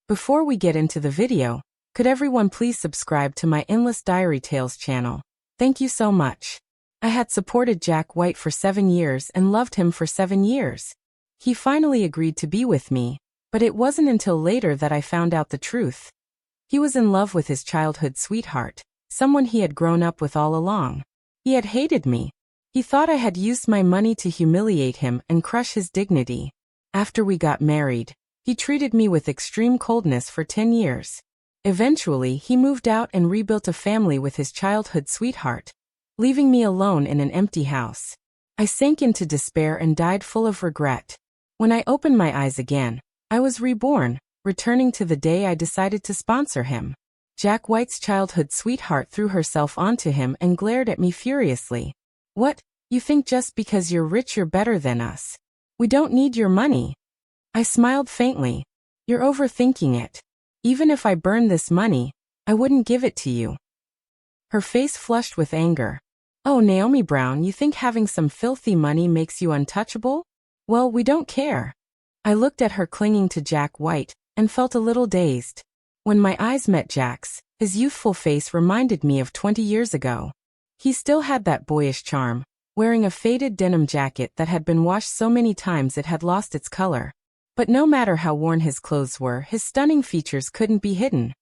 Before we get into the video, could everyone please subscribe to my Endless Diary Tales channel? Thank you so much. I had supported Jack White for 7 years and loved him for 7 years. He finally agreed to be with me, but it wasn't until later that I found out the truth. He was in love with his childhood sweetheart, someone he had grown up with all along. He had hated me. He thought I had used my money to humiliate him and crush his dignity. After we got married, he treated me with extreme coldness for 10 years. Eventually, he moved out and rebuilt a family with his childhood sweetheart, leaving me alone in an empty house. I sank into despair and died full of regret. When I opened my eyes again, I was reborn, returning to the day I decided to sponsor him. Jack White's childhood sweetheart threw herself onto him and glared at me furiously. "What? You think just because you're rich you're better than us? We don't need your money." I smiled faintly. "You're overthinking it. Even if I burned this money, I wouldn't give it to you." Her face flushed with anger. "Oh, Naomi Brown, you think having some filthy money makes you untouchable? Well, we don't care." I looked at her clinging to Jack White and felt a little dazed. When my eyes met Jack's, his youthful face reminded me of 20 years ago. He still had that boyish charm, wearing a faded denim jacket that had been washed so many times it had lost its color. But no matter how worn his clothes were, his stunning features couldn't be hidden.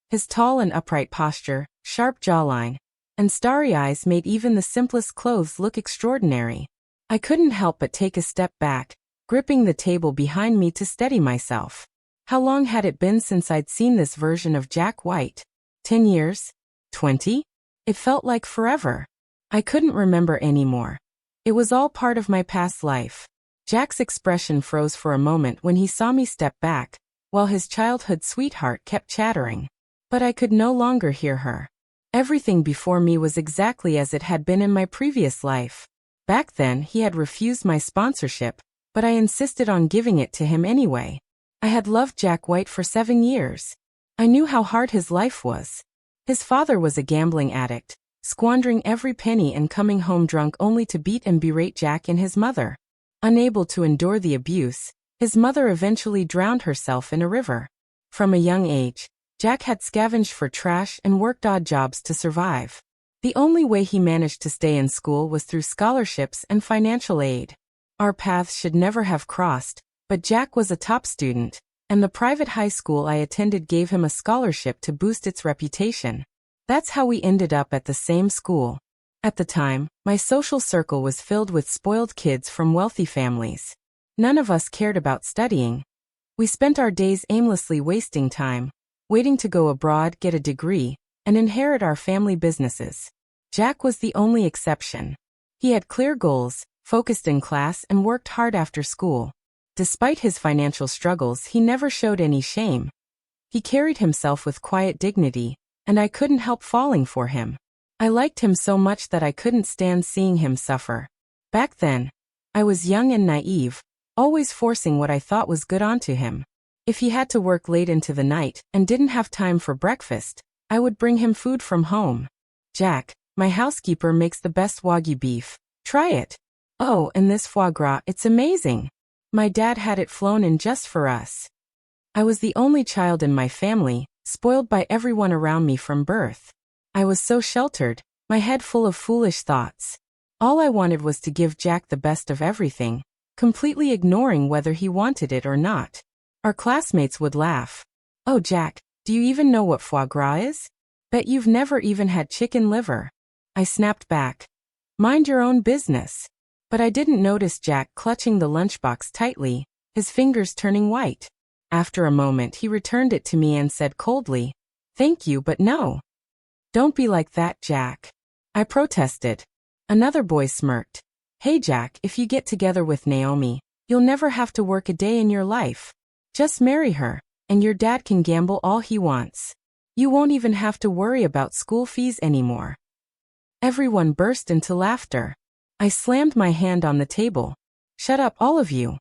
His tall and upright posture, sharp jawline, and starry eyes made even the simplest clothes look extraordinary. I couldn't help but take a step back, gripping the table behind me to steady myself. How long had it been since I'd seen this version of Jack White? 10 years? 20? It felt like forever. I couldn't remember anymore. It was all part of my past life. Jack's expression froze for a moment when he saw me step back, while his childhood sweetheart kept chattering. But I could no longer hear her. Everything before me was exactly as it had been in my previous life. Back then, he had refused my sponsorship, but I insisted on giving it to him anyway. I had loved Jack White for 7 years. I knew how hard his life was. His father was a gambling addict, squandering every penny and coming home drunk only to beat and berate Jack and his mother. Unable to endure the abuse, his mother eventually drowned herself in a river. From a young age, Jack had scavenged for trash and worked odd jobs to survive. The only way he managed to stay in school was through scholarships and financial aid. Our paths should never have crossed, but Jack was a top student, and the private high school I attended gave him a scholarship to boost its reputation. That's how we ended up at the same school. At the time, my social circle was filled with spoiled kids from wealthy families. None of us cared about studying. We spent our days aimlessly wasting time, waiting to go abroad, get a degree, and inherit our family businesses. Jack was the only exception. He had clear goals, focused in class, and worked hard after school. Despite his financial struggles, he never showed any shame. He carried himself with quiet dignity, and I couldn't help falling for him. I liked him so much that I couldn't stand seeing him suffer. Back then, I was young and naive, always forcing what I thought was good onto him. If he had to work late into the night and didn't have time for breakfast, I would bring him food from home. "Jack, my housekeeper makes the best Wagyu beef. Try it. Oh, and this foie gras, it's amazing. My dad had it flown in just for us." I was the only child in my family, spoiled by everyone around me from birth. I was so sheltered, my head full of foolish thoughts. All I wanted was to give Jack the best of everything, completely ignoring whether he wanted it or not. Our classmates would laugh. "Oh, Jack, do you even know what foie gras is? Bet you've never even had chicken liver." I snapped back. "Mind your own business." But I didn't notice Jack clutching the lunchbox tightly, his fingers turning white. After a moment, he returned it to me and said coldly, "Thank you, but no." "Don't be like that, Jack," I protested. Another boy smirked. "Hey, Jack, if you get together with Naomi, you'll never have to work a day in your life. Just marry her, and your dad can gamble all he wants. You won't even have to worry about school fees anymore." Everyone burst into laughter. I slammed my hand on the table. "Shut up, all of you."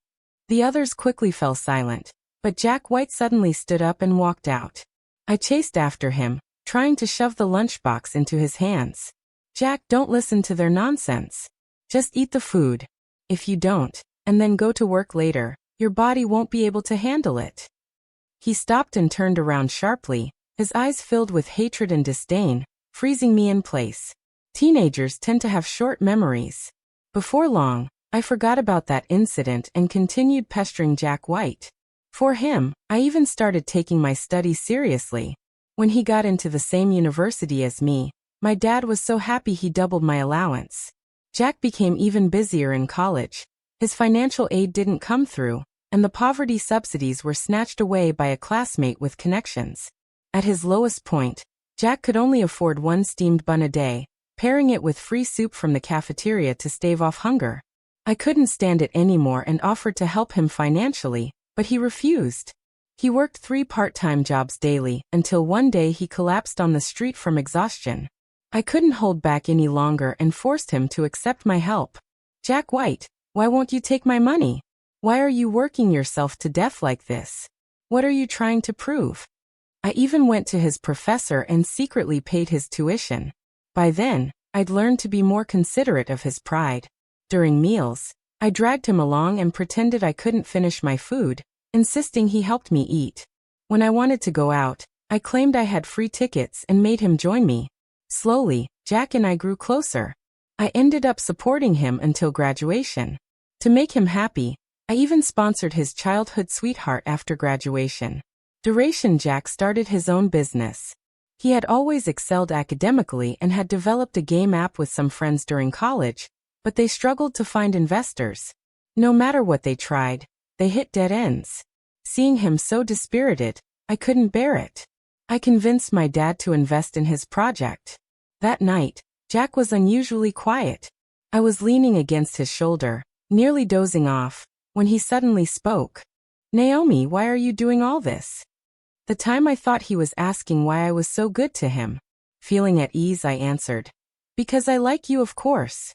The others quickly fell silent, but Jack White suddenly stood up and walked out. I chased after him, trying to shove the lunchbox into his hands. "Jack, don't listen to their nonsense. Just eat the food. If you don't, and then go to work later, your body won't be able to handle it." He stopped and turned around sharply, his eyes filled with hatred and disdain, freezing me in place. Teenagers tend to have short memories. Before long, I forgot about that incident and continued pestering Jack White. For him, I even started taking my studies seriously. When he got into the same university as me, my dad was so happy he doubled my allowance. Jack became even busier in college. His financial aid didn't come through, and the poverty subsidies were snatched away by a classmate with connections. At his lowest point, Jack could only afford one steamed bun a day, pairing it with free soup from the cafeteria to stave off hunger. I couldn't stand it anymore and offered to help him financially, but he refused. He worked 3 part-time jobs daily until one day he collapsed on the street from exhaustion. I couldn't hold back any longer and forced him to accept my help. "Jack White, why won't you take my money? Why are you working yourself to death like this? What are you trying to prove?" I even went to his professor and secretly paid his tuition. By then, I'd learned to be more considerate of his pride. During meals, I dragged him along and pretended I couldn't finish my food, insisting he helped me eat. When I wanted to go out, I claimed I had free tickets and made him join me. Slowly, Jack and I grew closer. I ended up supporting him until graduation. To make him happy, I even sponsored his childhood sweetheart after graduation. Jack started his own business. He had always excelled academically and had developed a game app with some friends during college, but they struggled to find investors. No matter what they tried, they hit dead ends. Seeing him so dispirited, I couldn't bear it. I convinced my dad to invest in his project. That night, Jack was unusually quiet. I was leaning against his shoulder, nearly dozing off, when he suddenly spoke. "Naomi, why are you doing all this?" The time I thought he was asking why I was so good to him. Feeling at ease, I answered, "Because I like you, of course."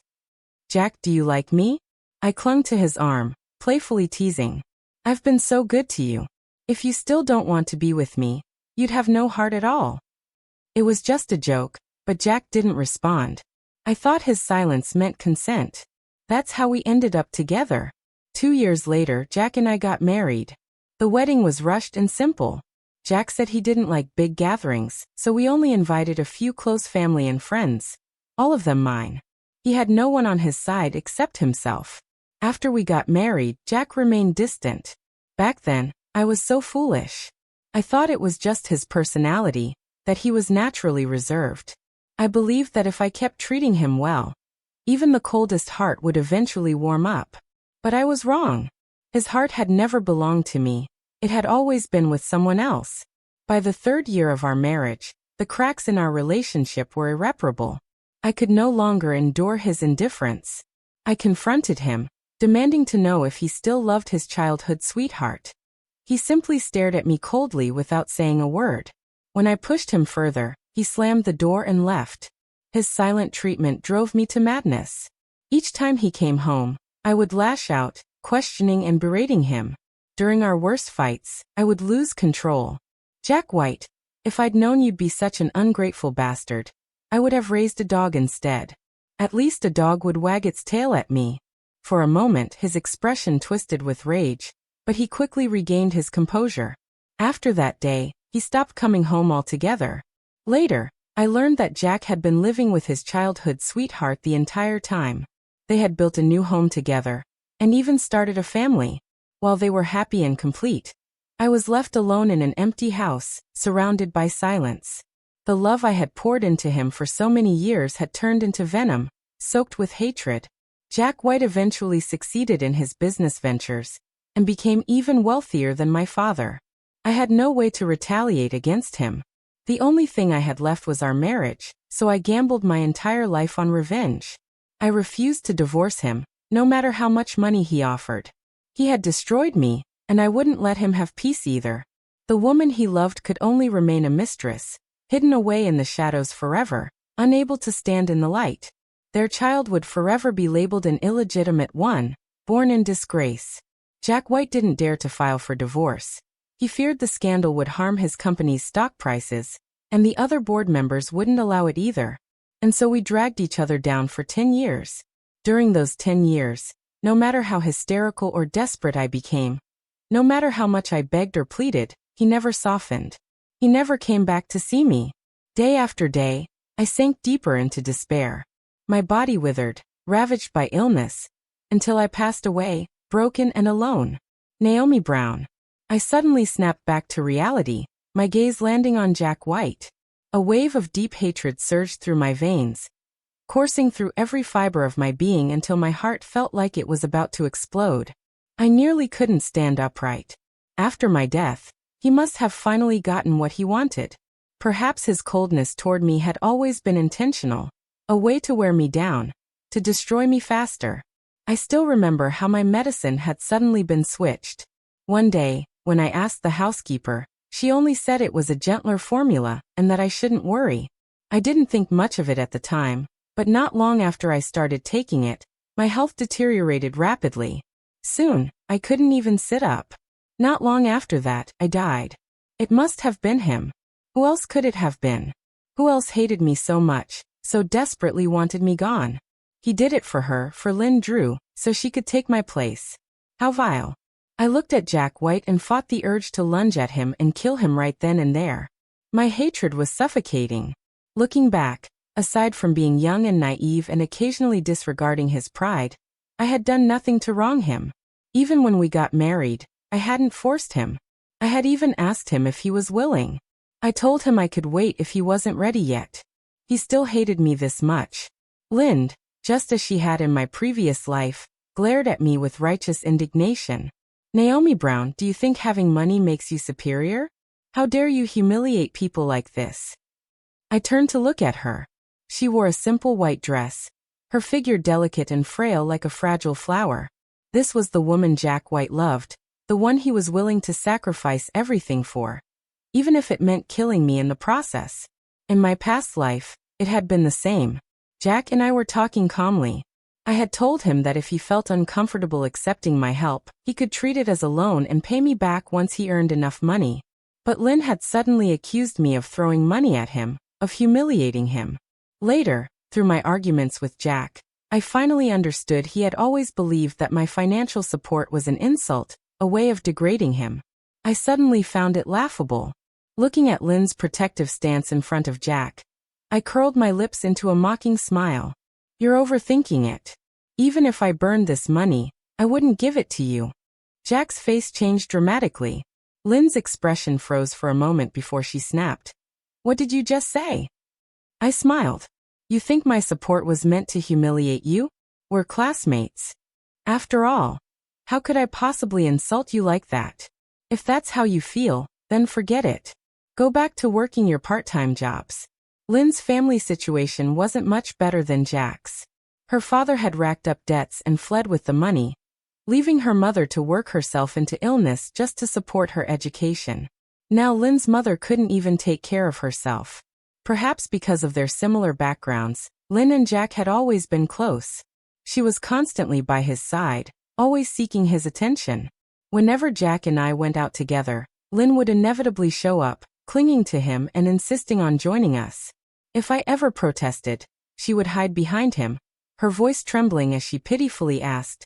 "Jack, do you like me?" I clung to his arm, playfully teasing. "I've been so good to you. If you still don't want to be with me, you'd have no heart at all." It was just a joke, but Jack didn't respond. I thought his silence meant consent. That's how we ended up together. 2 years later, Jack and I got married. The wedding was rushed and simple. Jack said he didn't like big gatherings, so we only invited a few close family and friends. All of them mine. He had no one on his side except himself. After we got married, Jack remained distant. Back then, I was so foolish. I thought it was just his personality, that he was naturally reserved. I believed that if I kept treating him well, even the coldest heart would eventually warm up. But I was wrong. His heart had never belonged to me. It had always been with someone else. By the 3rd year of our marriage, the cracks in our relationship were irreparable. I could no longer endure his indifference. I confronted him, demanding to know if he still loved his childhood sweetheart. He simply stared at me coldly without saying a word. When I pushed him further, he slammed the door and left. His silent treatment drove me to madness. Each time he came home, I would lash out, questioning and berating him. During our worst fights, I would lose control. "Jack White, if I'd known you'd be such an ungrateful bastard, I would have raised a dog instead. At least a dog would wag its tail at me." For a moment, his expression twisted with rage, but he quickly regained his composure. After that day, he stopped coming home altogether. Later, I learned that Jack had been living with his childhood sweetheart the entire time. They had built a new home together, and even started a family. While they were happy and complete, I was left alone in an empty house, surrounded by silence. The love I had poured into him for so many years had turned into venom, soaked with hatred. Jack White eventually succeeded in his business ventures, and became even wealthier than my father. I had no way to retaliate against him. The only thing I had left was our marriage, so I gambled my entire life on revenge. I refused to divorce him, no matter how much money he offered. He had destroyed me, and I wouldn't let him have peace either. The woman he loved could only remain a mistress, hidden away in the shadows forever, unable to stand in the light. Their child would forever be labeled an illegitimate one, born in disgrace. Jack White didn't dare to file for divorce. He feared the scandal would harm his company's stock prices, and the other board members wouldn't allow it either. And so we dragged each other down for 10 years. During those 10 years, no matter how hysterical or desperate I became, no matter how much I begged or pleaded, he never softened. He never came back to see me. Day after day, I sank deeper into despair. My body withered, ravaged by illness, until I passed away, broken and alone. Naomi Brown. I suddenly snapped back to reality, my gaze landing on Jack White. A wave of deep hatred surged through my veins, coursing through every fiber of my being until my heart felt like it was about to explode. I nearly couldn't stand upright. After my death, he must have finally gotten what he wanted. Perhaps his coldness toward me had always been intentional, a way to wear me down, to destroy me faster. I still remember how my medicine had suddenly been switched. One day, when I asked the housekeeper, she only said it was a gentler formula and that I shouldn't worry. I didn't think much of it at the time, but not long after I started taking it, my health deteriorated rapidly. Soon, I couldn't even sit up. Not long after that, I died. It must have been him. Who else could it have been? Who else hated me so much, so desperately wanted me gone? He did it for her, for Lynn Drew, so she could take my place. How vile. I looked at Jack White and fought the urge to lunge at him and kill him right then and there. My hatred was suffocating. Looking back, aside from being young and naive and occasionally disregarding his pride, I had done nothing to wrong him. Even when we got married, I hadn't forced him. I had even asked him if he was willing. I told him I could wait if he wasn't ready yet. He still hated me this much. Lynn, just as she had in my previous life, glared at me with righteous indignation. Naomi Brown, do you think having money makes you superior? How dare you humiliate people like this? I turned to look at her. She wore a simple white dress, her figure delicate and frail like a fragile flower. This was the woman Jack White loved, the one he was willing to sacrifice everything for, even if it meant killing me in the process. In my past life, it had been the same. Jack and I were talking calmly. I had told him that if he felt uncomfortable accepting my help, he could treat it as a loan and pay me back once he earned enough money. But Lynn had suddenly accused me of throwing money at him, of humiliating him. Later, through my arguments with Jack, I finally understood he had always believed that my financial support was an insult, a way of degrading him. I suddenly found it laughable. Looking at Lynn's protective stance in front of Jack, I curled my lips into a mocking smile. You're overthinking it. Even if I burned this money, I wouldn't give it to you. Jack's face changed dramatically. Lynn's expression froze for a moment before she snapped. What did you just say? I smiled. You think my support was meant to humiliate you? We're classmates. After all, how could I possibly insult you like that? If that's how you feel, then forget it. Go back to working your part-time jobs. Lynn's family situation wasn't much better than Jack's. Her father had racked up debts and fled with the money, leaving her mother to work herself into illness just to support her education. Now Lynn's mother couldn't even take care of herself. Perhaps because of their similar backgrounds, Lynn and Jack had always been close. She was constantly by his side, always seeking his attention. Whenever Jack and I went out together, Lynn would inevitably show up, clinging to him and insisting on joining us. If I ever protested, she would hide behind him, her voice trembling as she pitifully asked,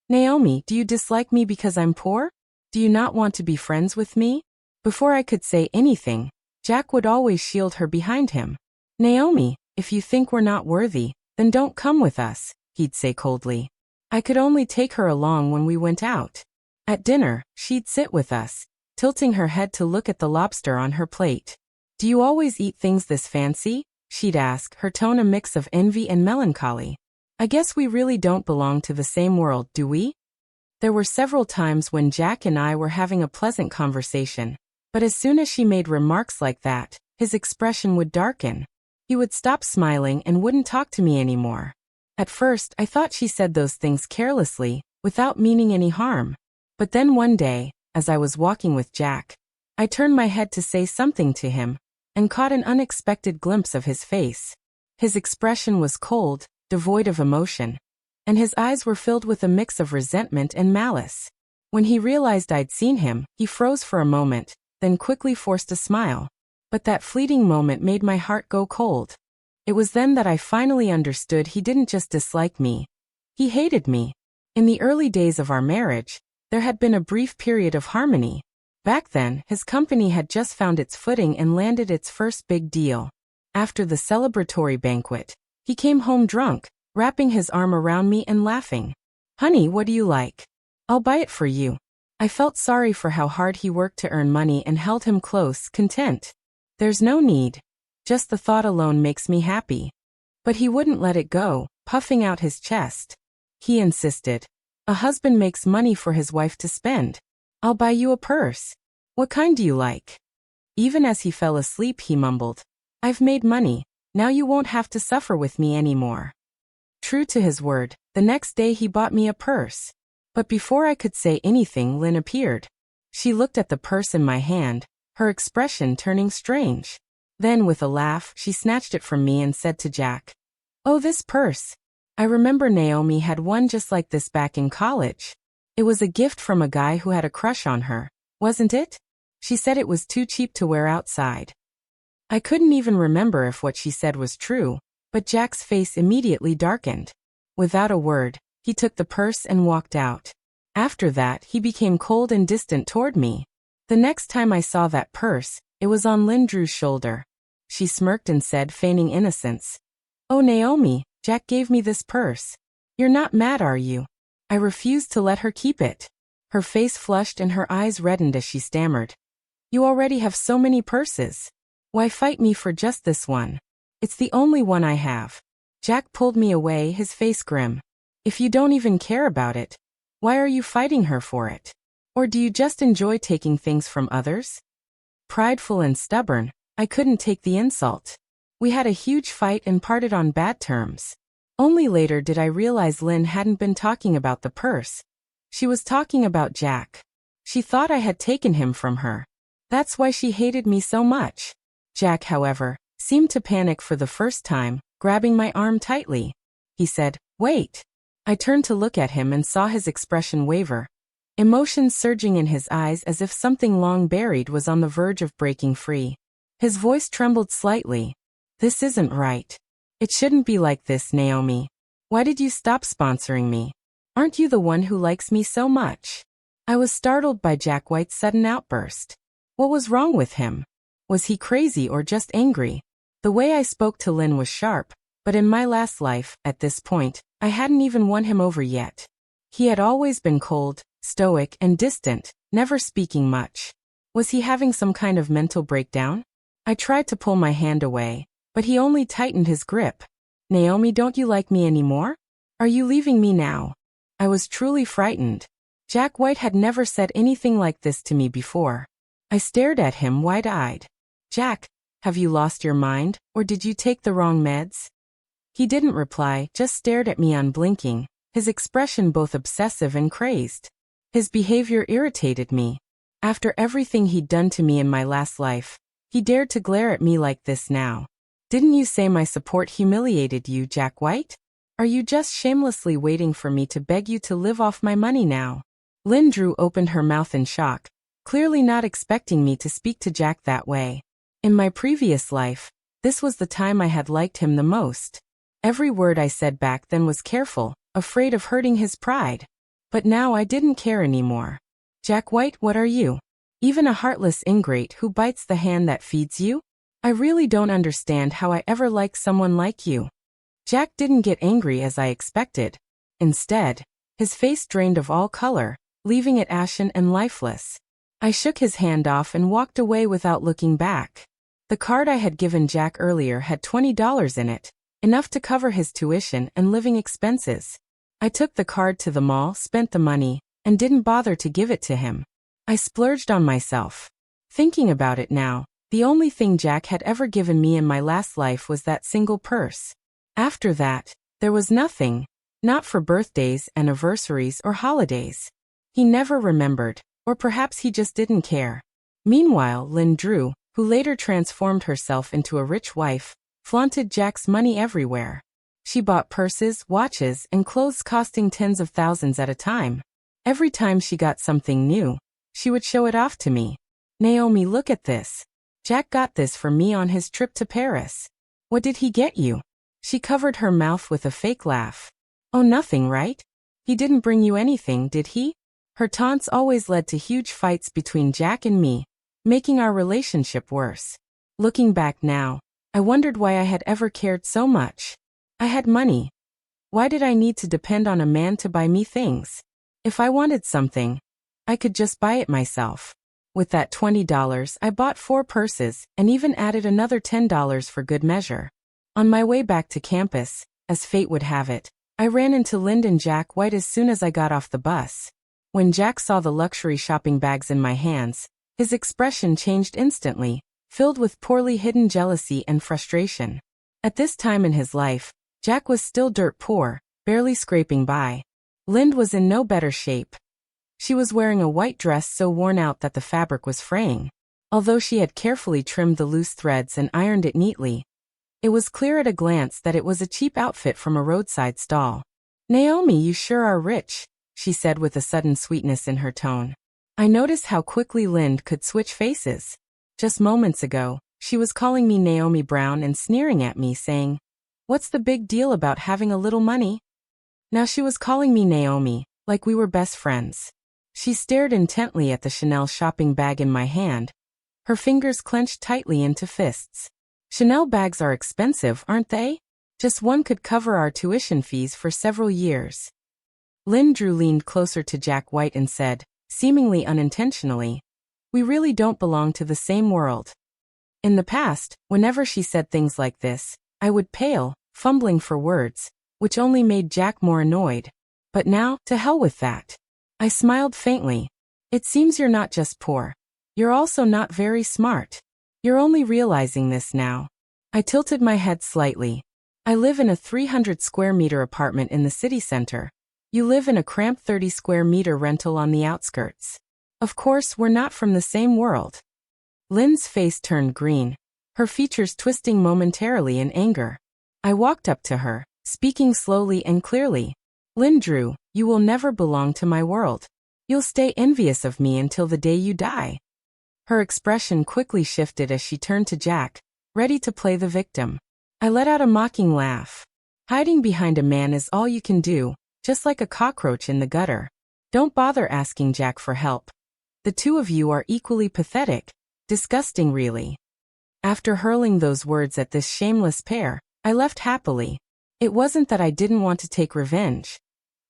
Naomi, do you dislike me because I'm poor? Do you not want to be friends with me? Before I could say anything, Jack would always shield her behind him. Naomi, if you think we're not worthy, then don't come with us, he'd say coldly. I could only take her along when we went out. At dinner, she'd sit with us, tilting her head to look at the lobster on her plate. Do you always eat things this fancy? She'd ask, her tone a mix of envy and melancholy. I guess we really don't belong to the same world, do we? There were several times when Jack and I were having a pleasant conversation, but as soon as she made remarks like that, his expression would darken. He would stop smiling and wouldn't talk to me anymore. At first, I thought she said those things carelessly, without meaning any harm. But then one day, as I was walking with Jack, I turned my head to say something to him, and caught an unexpected glimpse of his face. His expression was cold, devoid of emotion, and his eyes were filled with a mix of resentment and malice. When he realized I'd seen him, he froze for a moment, then quickly forced a smile. But that fleeting moment made my heart go cold. It was then that I finally understood he didn't just dislike me. He hated me. In the early days of our marriage, there had been a brief period of harmony. Back then, his company had just found its footing and landed its first big deal. After the celebratory banquet, he came home drunk, wrapping his arm around me and laughing. "Honey, what do you like? I'll buy it for you." I felt sorry for how hard he worked to earn money and held him close, content. "There's no need. Just the thought alone makes me happy." But he wouldn't let it go, puffing out his chest. He insisted. "A husband makes money for his wife to spend. I'll buy you a purse. What kind do you like?" Even as he fell asleep, he mumbled, "I've made money. Now you won't have to suffer with me anymore." True to his word, the next day he bought me a purse. But before I could say anything, Lynn appeared. She looked at the purse in my hand, her expression turning strange. Then, with a laugh, she snatched it from me and said to Jack, "Oh, this purse. I remember Naomi had one just like this back in college. It was a gift from a guy who had a crush on her, wasn't it? She said it was too cheap to wear outside." I couldn't even remember if what she said was true, but Jack's face immediately darkened. Without a word, he took the purse and walked out. After that, he became cold and distant toward me. The next time I saw that purse, it was on Lindru's shoulder. She smirked and said, feigning innocence, "Oh, Naomi, Jack gave me this purse. You're not mad, are you?" I refused to let her keep it. Her face flushed and her eyes reddened as she stammered, "You already have so many purses. Why fight me for just this one? It's the only one I have." Jack pulled me away, his face grim. "If you don't even care about it, why are you fighting her for it? Or do you just enjoy taking things from others?" Prideful and stubborn, I couldn't take the insult. We had a huge fight and parted on bad terms. Only later did I realize Lynn hadn't been talking about the purse. She was talking about Jack. She thought I had taken him from her. That's why she hated me so much. Jack, however, seemed to panic for the first time, grabbing my arm tightly. He said, "Wait." I turned to look at him and saw his expression waver. Emotions surging in his eyes as if something long buried was on the verge of breaking free. His voice trembled slightly. "This isn't right. It shouldn't be like this, Naomi. Why did you stop sponsoring me? Aren't you the one who likes me so much?" I was startled by Jack White's sudden outburst. What was wrong with him? Was he crazy or just angry? The way I spoke to Lynn was sharp, but in my last life, at this point, I hadn't even won him over yet. He had always been cold, stoic, and distant, never speaking much. Was he having some kind of mental breakdown? I tried to pull my hand away, but he only tightened his grip. "Naomi, don't you like me anymore? Are you leaving me now?" I was truly frightened. Jack White had never said anything like this to me before. I stared at him wide-eyed. "Jack, have you lost your mind, or did you take the wrong meds?" He didn't reply, just stared at me unblinking, his expression both obsessive and crazed. His behavior irritated me. After everything he'd done to me in my last life, he dared to glare at me like this now. "Didn't you say my support humiliated you, Jack White? Are you just shamelessly waiting for me to beg you to live off my money now?" Lindru opened her mouth in shock, clearly not expecting me to speak to Jack that way. In my previous life, this was the time I had liked him the most. Every word I said back then was careful, afraid of hurting his pride. But now I didn't care anymore. "Jack White, what are you? Even a heartless ingrate who bites the hand that feeds you? I really don't understand how I ever liked someone like you." Jack didn't get angry as I expected. Instead, his face drained of all color, leaving it ashen and lifeless. I shook his hand off and walked away without looking back. The card I had given Jack earlier had $20 in it, enough to cover his tuition and living expenses. I took the card to the mall, spent the money, and didn't bother to give it to him. I splurged on myself. Thinking about it now, the only thing Jack had ever given me in my last life was that single purse. After that, there was nothing, not for birthdays, anniversaries, or holidays. He never remembered, or perhaps he just didn't care. Meanwhile, Lindru, who later transformed herself into a rich wife, flaunted Jack's money everywhere. She bought purses, watches, and clothes costing tens of thousands at a time. Every time she got something new, she would show it off to me. "Naomi, look at this. Jack got this for me on his trip to Paris." "What did he get you?" She covered her mouth with a fake laugh. "Oh, nothing, right? He didn't bring you anything, did he?" Her taunts always led to huge fights between Jack and me, making our relationship worse. Looking back now, I wondered why I had ever cared so much. I had money. Why did I need to depend on a man to buy me things? If I wanted something, I could just buy it myself. With that $20, I bought 4 purses and even added another $10 for good measure. On my way back to campus, as fate would have it, I ran into Lind and Jack White as soon as I got off the bus. When Jack saw the luxury shopping bags in my hands, his expression changed instantly, filled with poorly hidden jealousy and frustration. At this time in his life, Jack was still dirt poor, barely scraping by. Lind was in no better shape. She was wearing a white dress so worn out that the fabric was fraying. Although she had carefully trimmed the loose threads and ironed it neatly, it was clear at a glance that it was a cheap outfit from a roadside stall. "Naomi, you sure are rich," she said with a sudden sweetness in her tone. I noticed how quickly Lind could switch faces. Just moments ago, she was calling me Naomi Brown and sneering at me, saying, "What's the big deal about having a little money?" Now she was calling me Naomi, like we were best friends. She stared intently at the Chanel shopping bag in my hand, her fingers clenched tightly into fists. "Chanel bags are expensive, aren't they? Just one could cover our tuition fees for several years." Lind leaned closer to Jack White and said, seemingly unintentionally, "We really don't belong to the same world." In the past, whenever she said things like this, I would pale, fumbling for words, which only made Jack more annoyed. But now, to hell with that. I smiled faintly. "It seems you're not just poor. You're also not very smart. You're only realizing this now." I tilted my head slightly. "I live in a 300 square meter apartment in the city center. You live in a cramped 30 square meter rental on the outskirts. Of course, we're not from the same world." Lynn's face turned green, her features twisting momentarily in anger. I walked up to her, speaking slowly and clearly. "Lynn Drew, you will never belong to my world. You'll stay envious of me until the day you die." Her expression quickly shifted as she turned to Jack, ready to play the victim. I let out a mocking laugh. "Hiding behind a man is all you can do, just like a cockroach in the gutter. Don't bother asking Jack for help. The two of you are equally pathetic. Disgusting, really." After hurling those words at this shameless pair, I left happily. It wasn't that I didn't want to take revenge.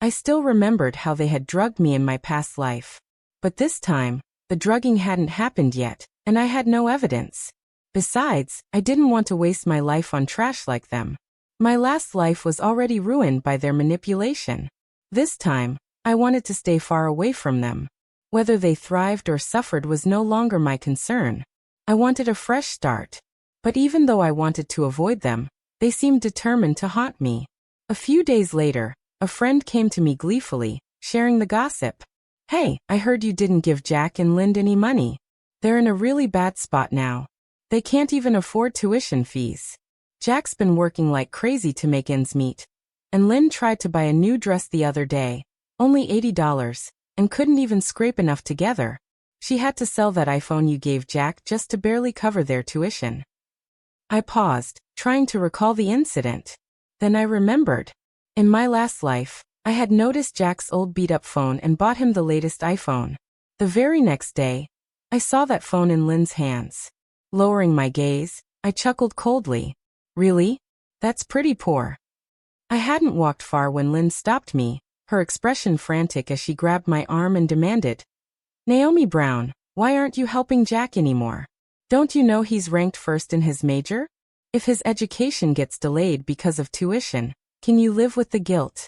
I still remembered how they had drugged me in my past life. But this time, the drugging hadn't happened yet, and I had no evidence. Besides, I didn't want to waste my life on trash like them. My last life was already ruined by their manipulation. This time, I wanted to stay far away from them. Whether they thrived or suffered was no longer my concern. I wanted a fresh start. But even though I wanted to avoid them, they seemed determined to haunt me. A few days later, a friend came to me gleefully, sharing the gossip. "Hey, I heard you didn't give Jack and Lind any money. They're in a really bad spot now. They can't even afford tuition fees. Jack's been working like crazy to make ends meet. And Lind tried to buy a new dress the other day, only $80, and couldn't even scrape enough together. She had to sell that iPhone you gave Jack just to barely cover their tuition." I paused, trying to recall the incident. Then I remembered. In my last life, I had noticed Jack's old beat-up phone and bought him the latest iPhone. The very next day, I saw that phone in Lynn's hands. Lowering my gaze, I chuckled coldly. "Really? That's pretty poor." I hadn't walked far when Lynn stopped me, her expression frantic as she grabbed my arm and demanded, "Naomi Brown, why aren't you helping Jack anymore? Don't you know he's ranked first in his major? If his education gets delayed because of tuition, can you live with the guilt?"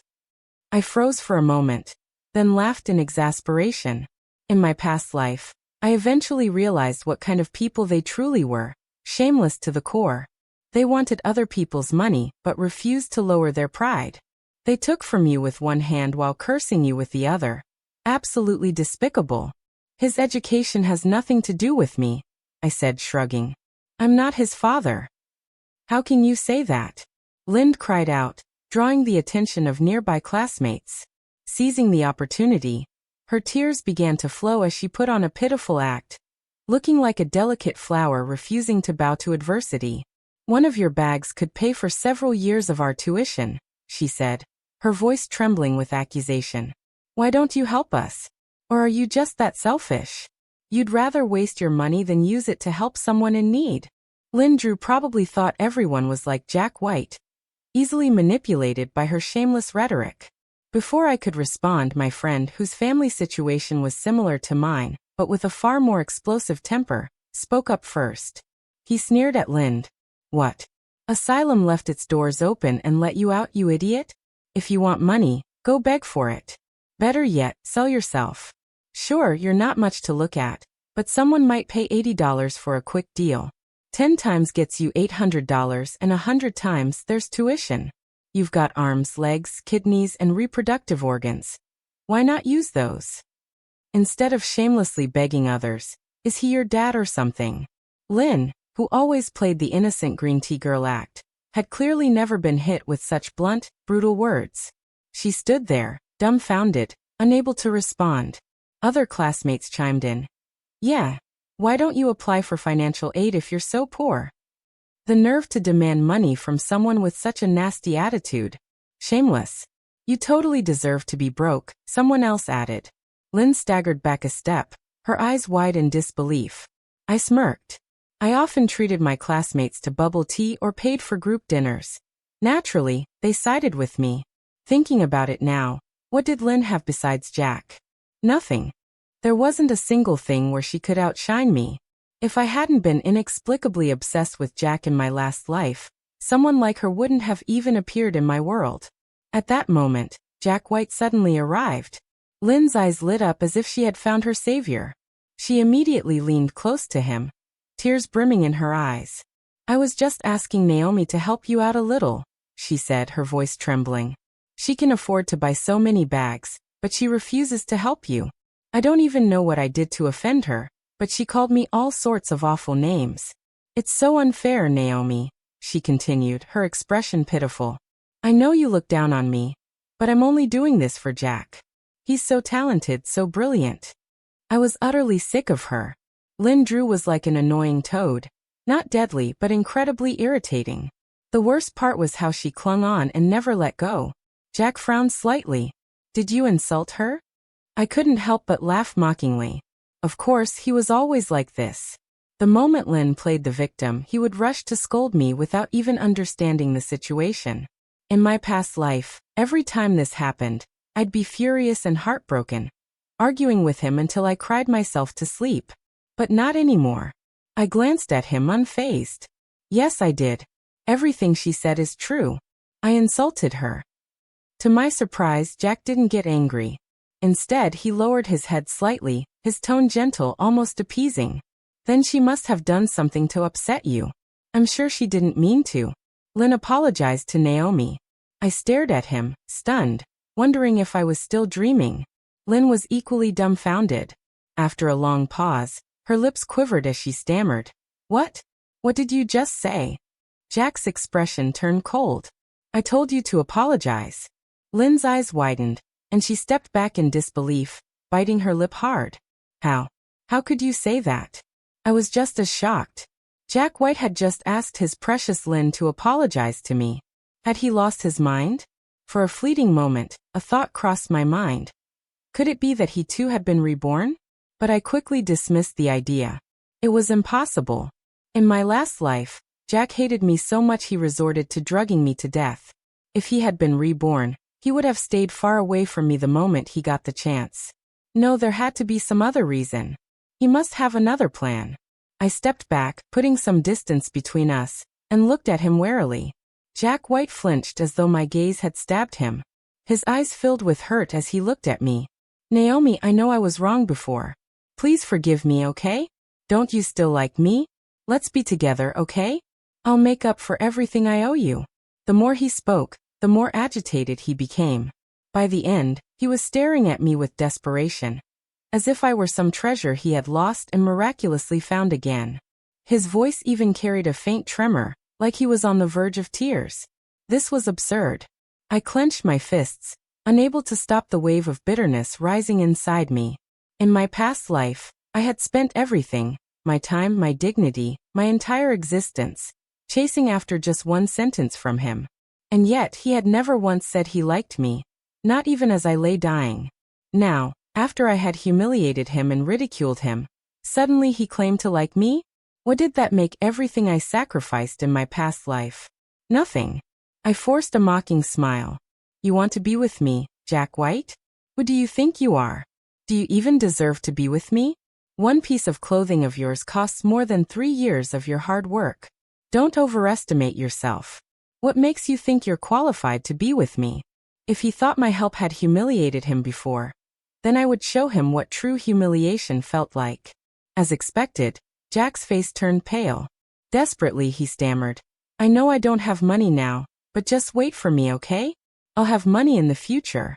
I froze for a moment, then laughed in exasperation. In my past life, I eventually realized what kind of people they truly were, shameless to the core. They wanted other people's money but refused to lower their pride. They took from you with one hand while cursing you with the other. Absolutely despicable. "His education has nothing to do with me," I said, shrugging. "I'm not his father." "How can you say that?" Lind cried out, drawing the attention of nearby classmates. Seizing the opportunity, her tears began to flow as she put on a pitiful act, looking like a delicate flower refusing to bow to adversity. "One of your bags could pay for several years of our tuition," she said, her voice trembling with accusation. "Why don't you help us? Or are you just that selfish? You'd rather waste your money than use it to help someone in need. Lynn Drew probably thought everyone was like Jack White, easily manipulated by her shameless rhetoric. Before I could respond, my friend, whose family situation was similar to mine, but with a far more explosive temper, spoke up first. He sneered at Lynn. What? Asylum left its doors open and let you out, you idiot? If you want money, go beg for it. Better yet, sell yourself. Sure, you're not much to look at, but someone might pay $80 for a quick deal. 10 times gets you $800 and 100 times there's tuition. You've got arms, legs, kidneys, and reproductive organs. Why not use those? Instead of shamelessly begging others, is he your dad or something? Lynn, who always played the innocent green tea girl act, had clearly never been hit with such blunt, brutal words. She stood there, dumbfounded, unable to respond. Other classmates chimed in. Yeah. Why don't you apply for financial aid if you're so poor? The nerve to demand money from someone with such a nasty attitude. Shameless. You totally deserve to be broke, someone else added. Lynn staggered back a step, her eyes wide in disbelief. I smirked. I often treated my classmates to bubble tea or paid for group dinners. Naturally, they sided with me. Thinking about it now, what did Lynn have besides Jack? Nothing. There wasn't a single thing where she could outshine me. If I hadn't been inexplicably obsessed with Jack in my last life, someone like her wouldn't have even appeared in my world. At that moment, Jack White suddenly arrived. Lynn's eyes lit up as if she had found her savior. She immediately leaned close to him, tears brimming in her eyes. I was just asking Naomi to help you out a little, she said, her voice trembling. She can afford to buy so many bags, but she refuses to help you. I don't even know what I did to offend her, but she called me all sorts of awful names. It's so unfair, Naomi, she continued, her expression pitiful. I know you look down on me, but I'm only doing this for Jack. He's so talented, so brilliant. I was utterly sick of her. Lynn Drew was like an annoying toad, not deadly but incredibly irritating. The worst part was how she clung on and never let go. Jack frowned slightly. Did you insult her? I couldn't help but laugh mockingly. Of course, he was always like this. The moment Lynn played the victim, he would rush to scold me without even understanding the situation. In my past life, every time this happened, I'd be furious and heartbroken, arguing with him until I cried myself to sleep. But not anymore. I glanced at him unfazed. Yes, I did. Everything she said is true. I insulted her. To my surprise, Jack didn't get angry. Instead, he lowered his head slightly, his tone gentle, almost appeasing. Then she must have done something to upset you. I'm sure she didn't mean to. Lynn apologized to Naomi. I stared at him, stunned, wondering if I was still dreaming. Lynn was equally dumbfounded. After a long pause, her lips quivered as she stammered. What? What did you just say? Jack's expression turned cold. I told you to apologize. Lynn's eyes widened, and she stepped back in disbelief, biting her lip hard. How? How could you say that? I was just as shocked. Jack White had just asked his precious Lynn to apologize to me. Had he lost his mind? For a fleeting moment, a thought crossed my mind. Could it be that he too had been reborn? But I quickly dismissed the idea. It was impossible. In my last life, Jack hated me so much he resorted to drugging me to death. If he had been reborn, he would have stayed far away from me the moment he got the chance. No, there had to be some other reason. He must have another plan. I stepped back, putting some distance between us, and looked at him warily. Jack White flinched as though my gaze had stabbed him. His eyes filled with hurt as he looked at me. Naomi, I know I was wrong before. Please forgive me, okay? Don't you still like me? Let's be together, okay? I'll make up for everything I owe you. The more he spoke, the more agitated he became. By the end, he was staring at me with desperation, as if I were some treasure he had lost and miraculously found again. His voice even carried a faint tremor, like he was on the verge of tears. This was absurd. I clenched my fists, unable to stop the wave of bitterness rising inside me. In my past life, I had spent everything, my time, my dignity, my entire existence, chasing after just one sentence from him. And yet he had never once said he liked me, not even as I lay dying. Now, After I had humiliated him and ridiculed him, suddenly he claimed to like me? What did that make everything I sacrificed in my past life? Nothing. I forced a mocking smile. You want to be with me, Jack White? Who do you think you are? Do you even deserve to be with me? One piece of clothing of yours costs more than 3 years of your hard work. Don't overestimate yourself. What makes you think you're qualified to be with me? If he thought my help had humiliated him before, then I would show him what true humiliation felt like. As expected, Jack's face turned pale. Desperately, he stammered. I know I don't have money now, but just wait for me, okay? I'll have money in the future.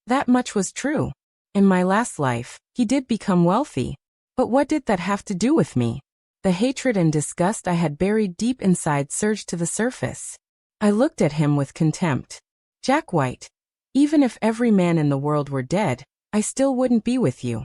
That much was true. In my last life, he did become wealthy. But what did that have to do with me? The hatred and disgust I had buried deep inside surged to the surface. I looked at him with contempt. Jack White, even if every man in the world were dead, I still wouldn't be with you.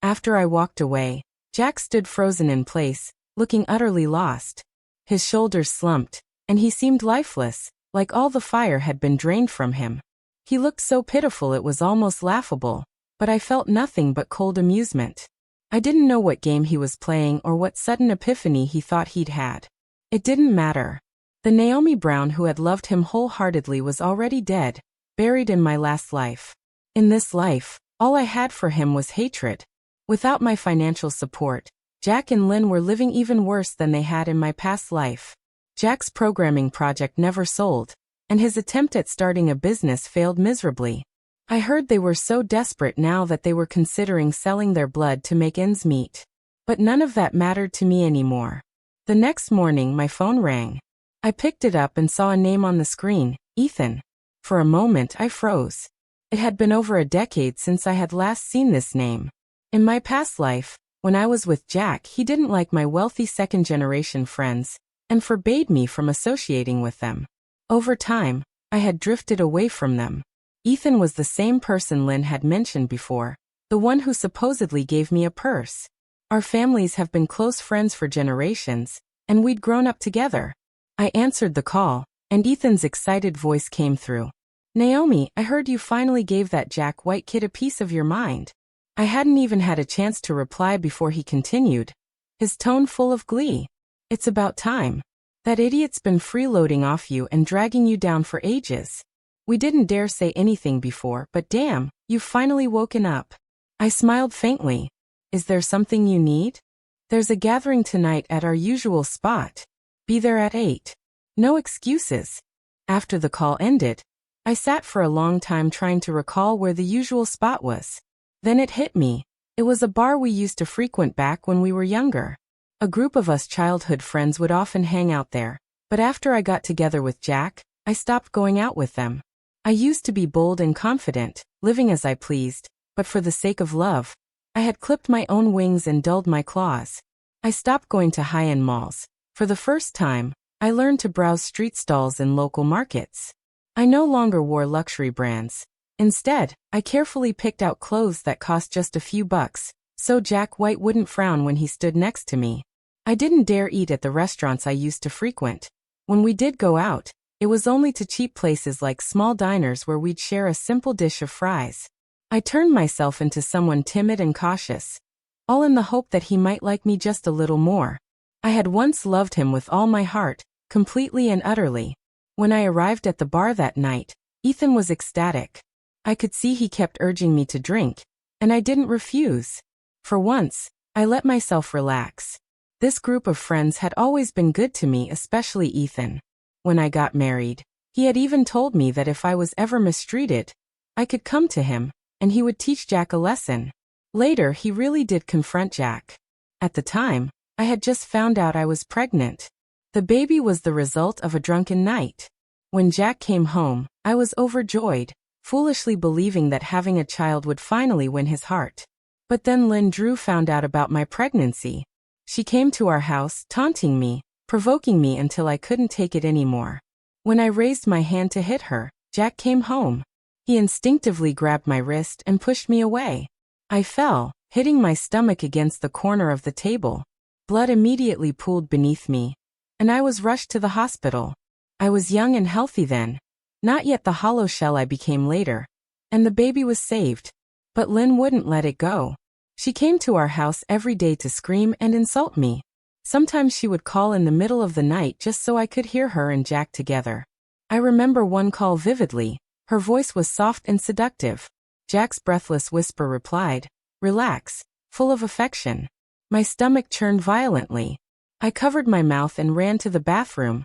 After I walked away, Jack stood frozen in place, looking utterly lost. His shoulders slumped, and he seemed lifeless, like all the fire had been drained from him. He looked so pitiful it was almost laughable, but I felt nothing but cold amusement. I didn't know what game he was playing or what sudden epiphany he thought he'd had. It didn't matter. The Naomi Brown who had loved him wholeheartedly was already dead, buried in my last life. In this life, all I had for him was hatred. Without my financial support, Jack and Lynn were living even worse than they had in my past life. Jack's programming project never sold, and his attempt at starting a business failed miserably. I heard they were so desperate now that they were considering selling their blood to make ends meet. But none of that mattered to me anymore. The next morning my phone rang. I picked it up and saw a name on the screen, Ethan. For a moment I froze. It had been over a decade since I had last seen this name. In my past life, when I was with Jack, he didn't like my wealthy second-generation friends, and forbade me from associating with them. Over time, I had drifted away from them. Ethan was the same person Lynn had mentioned before, the one who supposedly gave me a purse. Our families have been close friends for generations, and we'd grown up together. I answered the call, and Ethan's excited voice came through. Naomi, I heard you finally gave that Jack White kid a piece of your mind. I hadn't even had a chance to reply before he continued, his tone full of glee. It's about time. That idiot's been freeloading off you and dragging you down for ages. We didn't dare say anything before, but damn, you've finally woken up. I smiled faintly. Is there something you need? There's a gathering tonight at our usual spot. Be there at 8. No excuses. After the call ended, I sat for a long time trying to recall where the usual spot was. Then it hit me. It was a bar we used to frequent back when we were younger. A group of us childhood friends would often hang out there, but after I got together with Jack, I stopped going out with them. I used to be bold and confident, living as I pleased, but for the sake of love, I had clipped my own wings and dulled my claws. I stopped going to high-end malls. For the first time, I learned to browse street stalls in local markets. I no longer wore luxury brands. Instead, I carefully picked out clothes that cost just a few bucks, so Jack White wouldn't frown when he stood next to me. I didn't dare eat at the restaurants I used to frequent. When we did go out, it was only to cheap places like small diners where we'd share a simple dish of fries. I turned myself into someone timid and cautious, all in the hope that he might like me just a little more. I had once loved him with all my heart, completely and utterly. When I arrived at the bar that night, Ethan was ecstatic. I could see he kept urging me to drink, and I didn't refuse. For once, I let myself relax. This group of friends had always been good to me, especially Ethan. When I got married, he had even told me that if I was ever mistreated, I could come to him, and he would teach Jack a lesson. Later, he really did confront Jack. At the time, I had just found out I was pregnant. The baby was the result of a drunken night. When Jack came home, I was overjoyed, foolishly believing that having a child would finally win his heart. But then Lynn Drew found out about my pregnancy. She came to our house, taunting me, provoking me until I couldn't take it anymore. When I raised my hand to hit her, Jack came home. He instinctively grabbed my wrist and pushed me away. I fell, hitting my stomach against the corner of the table. Blood immediately pooled beneath me, and I was rushed to the hospital. I was young and healthy then, not yet the hollow shell I became later, and the baby was saved. But Lynn wouldn't let it go. She came to our house every day to scream and insult me. Sometimes she would call in the middle of the night just so I could hear her and Jack together. I remember one call vividly. Her voice was soft and seductive. Jack's breathless whisper replied, "Relax," full of affection. My stomach churned violently. I covered my mouth and ran to the bathroom,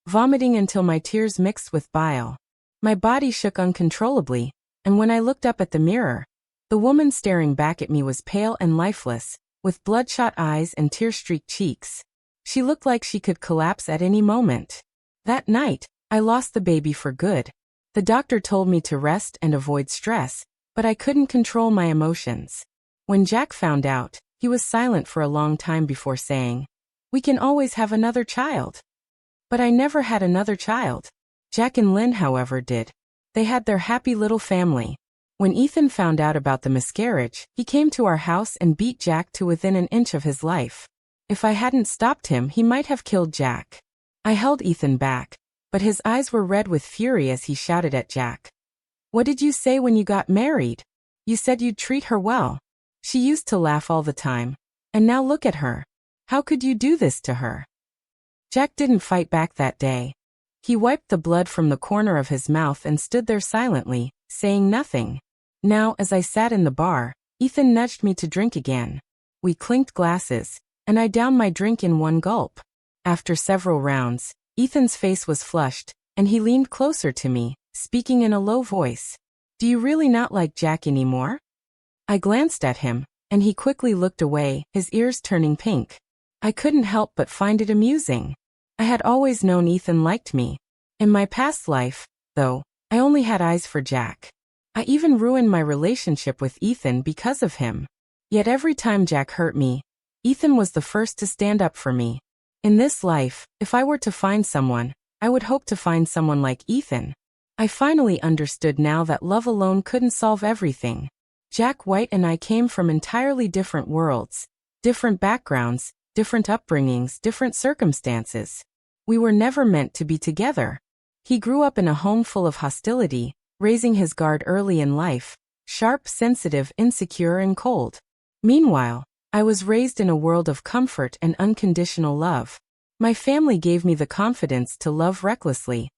vomiting until my tears mixed with bile. My body shook uncontrollably, and when I looked up at the mirror, the woman staring back at me was pale and lifeless, with bloodshot eyes and tear-streaked cheeks. She looked like she could collapse at any moment. That night, I lost the baby for good. The doctor told me to rest and avoid stress, but I couldn't control my emotions. When Jack found out, he was silent for a long time before saying, "We can always have another child." But I never had another child. Jack and Lynn, however, did. They had their happy little family. When Ethan found out about the miscarriage, he came to our house and beat Jack to within an inch of his life. If I hadn't stopped him, he might have killed Jack. I held Ethan back, but his eyes were red with fury as he shouted at Jack. "What did you say when you got married? You said you'd treat her well. She used to laugh all the time. And now look at her. How could you do this to her?" Jack didn't fight back that day. He wiped the blood from the corner of his mouth and stood there silently, saying nothing. Now, as I sat in the bar, Ethan nudged me to drink again. We clinked glasses, and I downed my drink in one gulp. After several rounds, Ethan's face was flushed, and he leaned closer to me, speaking in a low voice. "Do you really not like Jack anymore?" I glanced at him, and he quickly looked away, his ears turning pink. I couldn't help but find it amusing. I had always known Ethan liked me. In my past life, though, I only had eyes for Jack. I even ruined my relationship with Ethan because of him. Yet every time Jack hurt me, Ethan was the first to stand up for me. In this life, if I were to find someone, I would hope to find someone like Ethan. I finally understood now that love alone couldn't solve everything. Jack White and I came from entirely different worlds, different backgrounds, different upbringings, different circumstances. We were never meant to be together. He grew up in a home full of hostility, raising his guard early in life, sharp, sensitive, insecure, and cold. Meanwhile, I was raised in a world of comfort and unconditional love. My family gave me the confidence to love recklessly,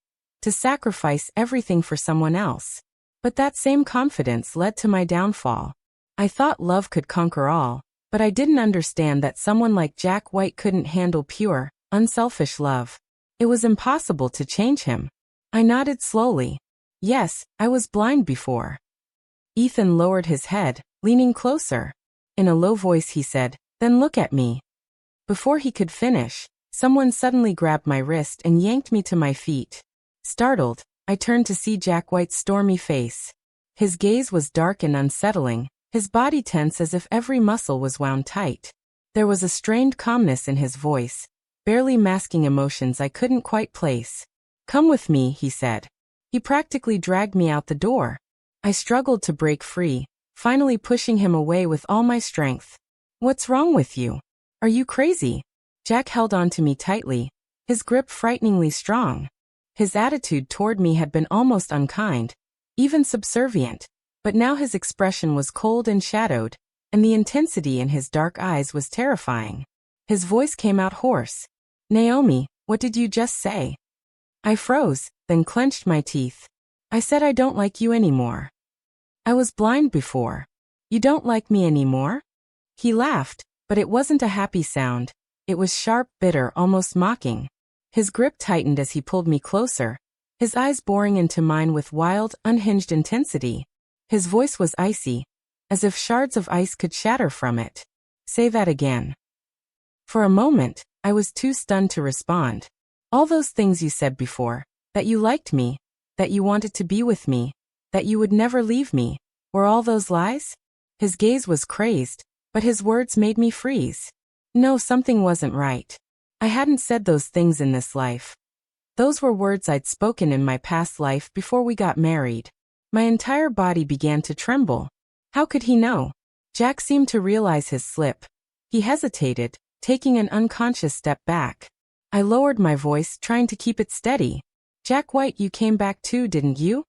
to sacrifice everything for someone else. But that same confidence led to my downfall. I thought love could conquer all, but I didn't understand that someone like Jack White couldn't handle pure, unselfish love. It was impossible to change him. I nodded slowly. Yes, I was blind before. Ethan lowered his head, leaning closer. In a low voice he said, "Then look at me." Before he could finish, someone suddenly grabbed my wrist and yanked me to my feet. Startled, I turned to see Jack White's stormy face. His gaze was dark and unsettling, his body tense as if every muscle was wound tight. There was a strained calmness in his voice, barely masking emotions I couldn't quite place. "Come with me," he said. He practically dragged me out the door. I struggled to break free, finally pushing him away with all my strength. "What's wrong with you? Are you crazy?" Jack held on to me tightly, his grip frighteningly strong. His attitude toward me had been almost unkind, even subservient, but now his expression was cold and shadowed, and the intensity in his dark eyes was terrifying. His voice came out hoarse. "Naomi, what did you just say?" I froze, then clenched my teeth. "I said I don't like you anymore. I was blind before. You don't like me anymore?" He laughed, but it wasn't a happy sound. It was sharp, bitter, almost mocking. His grip tightened as he pulled me closer, his eyes boring into mine with wild, unhinged intensity. His voice was icy, as if shards of ice could shatter from it. "Say that again." For a moment, I was too stunned to respond. "All those things you said before, that you liked me, that you wanted to be with me, that you would never leave me, were all those lies?" His gaze was crazed, but his words made me freeze. No, something wasn't right. I hadn't said those things in this life. Those were words I'd spoken in my past life before we got married. My entire body began to tremble. How could he know? Jack seemed to realize his slip. He hesitated, taking an unconscious step back. I lowered my voice, trying to keep it steady. "Jack White, you came back too, didn't you?"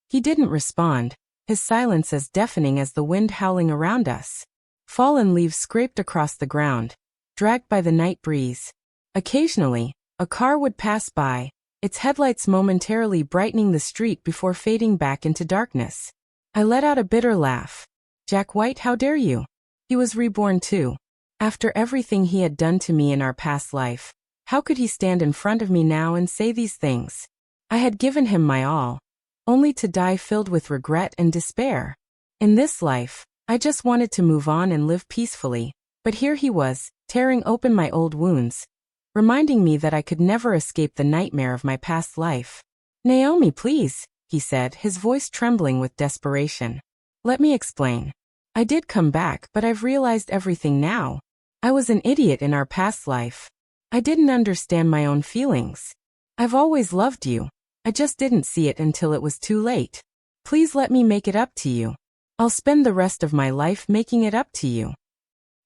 He didn't respond, his silence as deafening as the wind howling around us. Fallen leaves scraped across the ground, dragged by the night breeze. Occasionally, a car would pass by, its headlights momentarily brightening the street before fading back into darkness. I let out a bitter laugh. Jack White, how dare you? He was reborn too. After everything he had done to me in our past life, how could he stand in front of me now and say these things? I had given him my all, only to die filled with regret and despair. In this life, I just wanted to move on and live peacefully, but here he was, tearing open my old wounds, reminding me that I could never escape the nightmare of my past life. Naomi, please, he said, his voice trembling with desperation. Let me explain. I did come back, but I've realized everything now. I was an idiot in our past life. I didn't understand my own feelings. I've always loved you. I just didn't see it until it was too late. Please let me make it up to you. I'll spend the rest of my life making it up to you.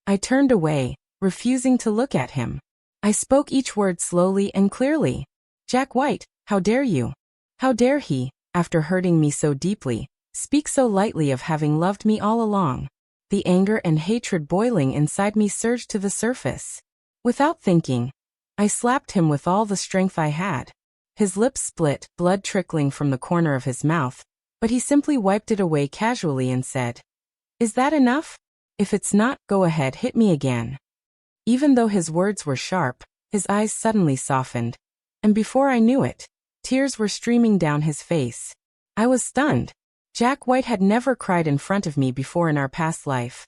I turned away, refusing to look at him. I spoke each word slowly and clearly. Jack White, how dare you? How dare he, after hurting me so deeply, speak so lightly of having loved me all along? The anger and hatred boiling inside me surged to the surface. Without thinking, I slapped him with all the strength I had. His lips split, blood trickling from the corner of his mouth, but he simply wiped it away casually and said, "Is that enough? If it's not, go ahead, hit me again." Even though his words were sharp, his eyes suddenly softened, and before I knew it, tears were streaming down his face. I was stunned. Jack White had never cried in front of me before in our past life.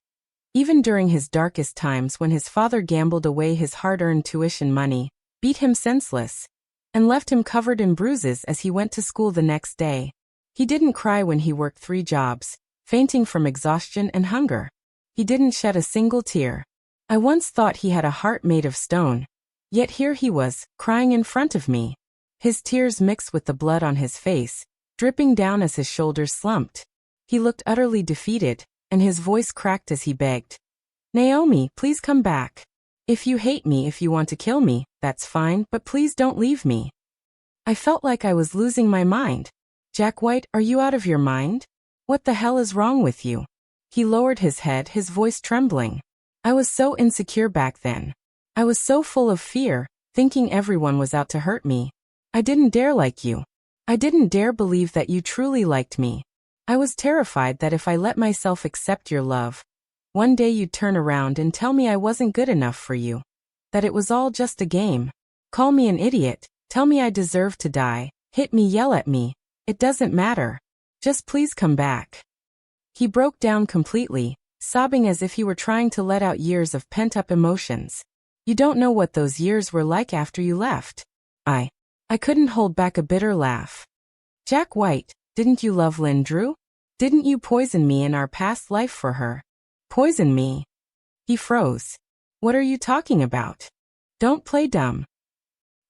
Even during his darkest times when his father gambled away his hard-earned tuition money, beat him senseless, and left him covered in bruises as he went to school the next day. He didn't cry when he worked 3 jobs, fainting from exhaustion and hunger. He didn't shed a single tear. I once thought he had a heart made of stone. Yet here he was, crying in front of me. His tears mixed with the blood on his face, dripping down as his shoulders slumped. He looked utterly defeated, and his voice cracked as he begged, "Naomi, please come back. If you hate me, if you want to kill me, that's fine, but please don't leave me." I felt like I was losing my mind. Jack White, are you out of your mind? What the hell is wrong with you? He lowered his head, his voice trembling. I was so insecure back then. I was so full of fear, thinking everyone was out to hurt me. I didn't dare like you. I didn't dare believe that you truly liked me. I was terrified that if I let myself accept your love, one day you'd turn around and tell me I wasn't good enough for you. That it was all just a game. Call me an idiot, tell me I deserve to die, hit me, yell at me. It doesn't matter. Just please come back. He broke down completely, sobbing as if he were trying to let out years of pent-up emotions. You don't know what those years were like after you left. I couldn't hold back a bitter laugh. Jack White, didn't you love Lynn Drew? Didn't you poison me in our past life for her? Poison me? He froze. What are you talking about? Don't play dumb.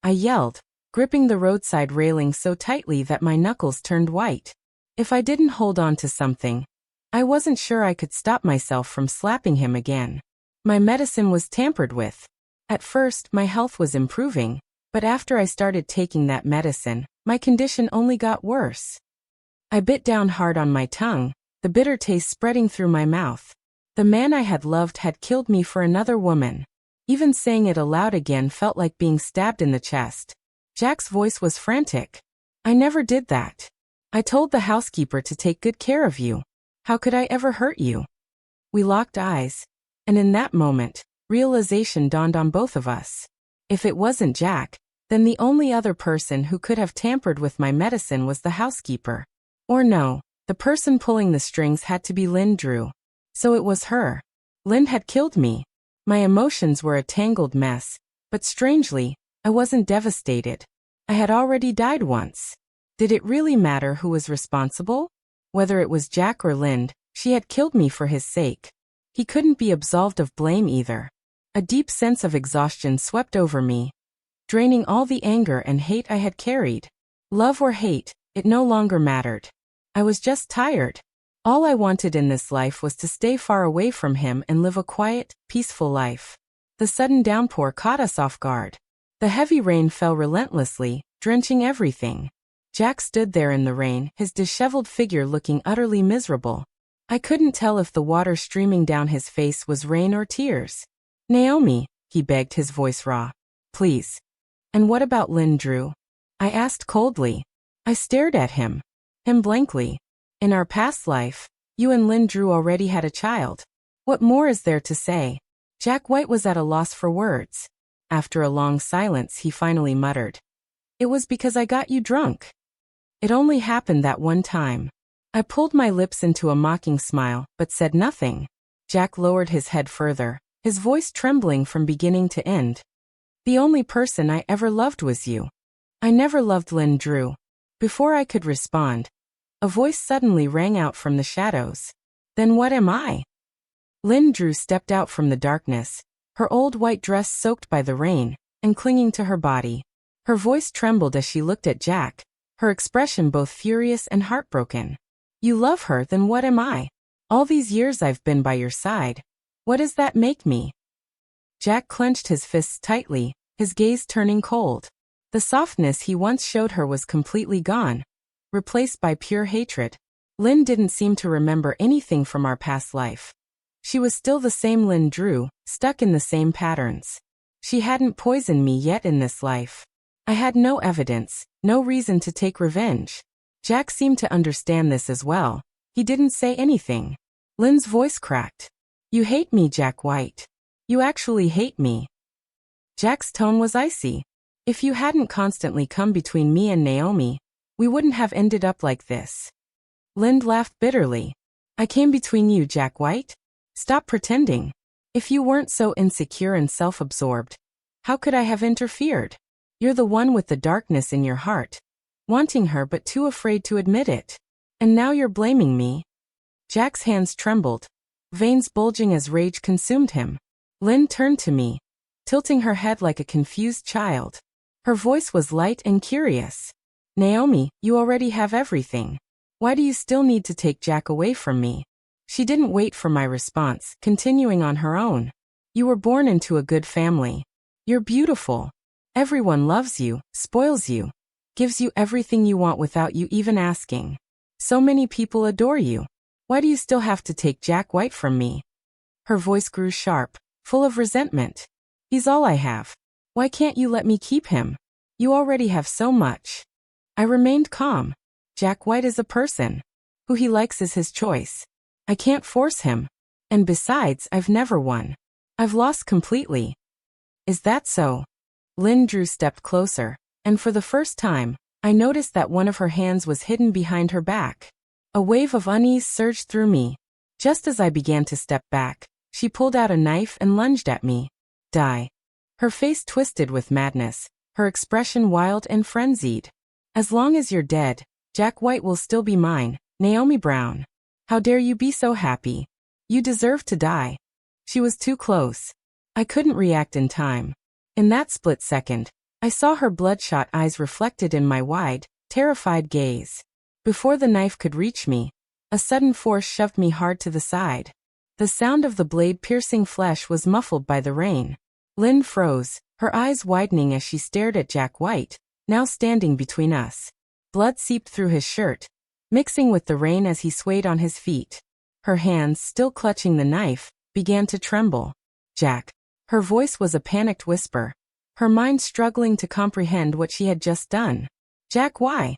I yelled, gripping the roadside railing so tightly that my knuckles turned white. If I didn't hold on to something, I wasn't sure I could stop myself from slapping him again. My medicine was tampered with. At first, my health was improving, but after I started taking that medicine, my condition only got worse. I bit down hard on my tongue, the bitter taste spreading through my mouth. The man I had loved had killed me for another woman. Even saying it aloud again felt like being stabbed in the chest. Jack's voice was frantic. I never did that. I told the housekeeper to take good care of you. How could I ever hurt you? We locked eyes, and in that moment, realization dawned on both of us. If it wasn't Jack, then the only other person who could have tampered with my medicine was the housekeeper. Or no, the person pulling the strings had to be Lynn Drew. So it was her. Lynn had killed me. My emotions were a tangled mess, but strangely, I wasn't devastated. I had already died once. Did it really matter who was responsible? Whether it was Jack or Lynn, she had killed me for his sake. He couldn't be absolved of blame either. A deep sense of exhaustion swept over me, draining all the anger and hate I had carried. Love or hate, it no longer mattered. I was just tired. All I wanted in this life was to stay far away from him and live a quiet, peaceful life. The sudden downpour caught us off guard. The heavy rain fell relentlessly, drenching everything. Jack stood there in the rain, his disheveled figure looking utterly miserable. I couldn't tell if the water streaming down his face was rain or tears. "Naomi," he begged, his voice raw. "Please." "And what about Lynn Drew?" I asked coldly. I stared at him blankly. "In our past life, you and Lynn Drew already had a child. What more is there to say?" Jack White was at a loss for words. After a long silence, he finally muttered, "It was because I got you drunk. It only happened that one time." I pulled my lips into a mocking smile, but said nothing. Jack lowered his head further, his voice trembling from beginning to end. "The only person I ever loved was you. I never loved Lynn Drew." Before I could respond, a voice suddenly rang out from the shadows. "Then what am I?" Lynn Drew stepped out from the darkness, her old white dress soaked by the rain, and clinging to her body. Her voice trembled as she looked at Jack, her expression both furious and heartbroken. "You love her, then what am I? All these years I've been by your side. What does that make me?" Jack clenched his fists tightly, his gaze turning cold. The softness he once showed her was completely gone, replaced by pure hatred. Lynn didn't seem to remember anything from our past life. She was still the same Lynn Drew, stuck in the same patterns. She hadn't poisoned me yet in this life. I had no evidence, no reason to take revenge. Jack seemed to understand this as well. He didn't say anything. Lynn's voice cracked. "You hate me, Jack White. You actually hate me." Jack's tone was icy. "If you hadn't constantly come between me and Naomi, we wouldn't have ended up like this." Lynn laughed bitterly. "I came between you, Jack White? Stop pretending. If you weren't so insecure and self-absorbed, how could I have interfered? You're the one with the darkness in your heart, wanting her but too afraid to admit it. And now you're blaming me." Jack's hands trembled, veins bulging as rage consumed him. Lynn turned to me, tilting her head like a confused child. Her voice was light and curious. "Naomi, you already have everything. Why do you still need to take Jack away from me?" She didn't wait for my response, continuing on her own. "You were born into a good family. You're beautiful. Everyone loves you, spoils you, gives you everything you want without you even asking. So many people adore you. Why do you still have to take Jack White from me?" Her voice grew sharp, full of resentment. "He's all I have. Why can't you let me keep him? You already have so much." I remained calm. Jack White is a person. Who he likes is his choice. I can't force him. And besides, I've never won. I've lost completely. "Is that so?" Lynn Drew stepped closer, and for the first time, I noticed that one of her hands was hidden behind her back. A wave of unease surged through me. Just as I began to step back, she pulled out a knife and lunged at me. "Die." Her face twisted with madness, her expression wild and frenzied. "As long as you're dead, Jack White will still be mine, Naomi Brown. How dare you be so happy? You deserve to die." She was too close. I couldn't react in time. In that split second, I saw her bloodshot eyes reflected in my wide, terrified gaze. Before the knife could reach me, a sudden force shoved me hard to the side. The sound of the blade piercing flesh was muffled by the rain. Lynn froze, her eyes widening as she stared at Jack White, now standing between us. Blood seeped through his shirt, mixing with the rain as he swayed on his feet. Her hands, still clutching the knife, began to tremble. "Jack." Her voice was a panicked whisper, her mind struggling to comprehend what she had just done. "Jack, why?"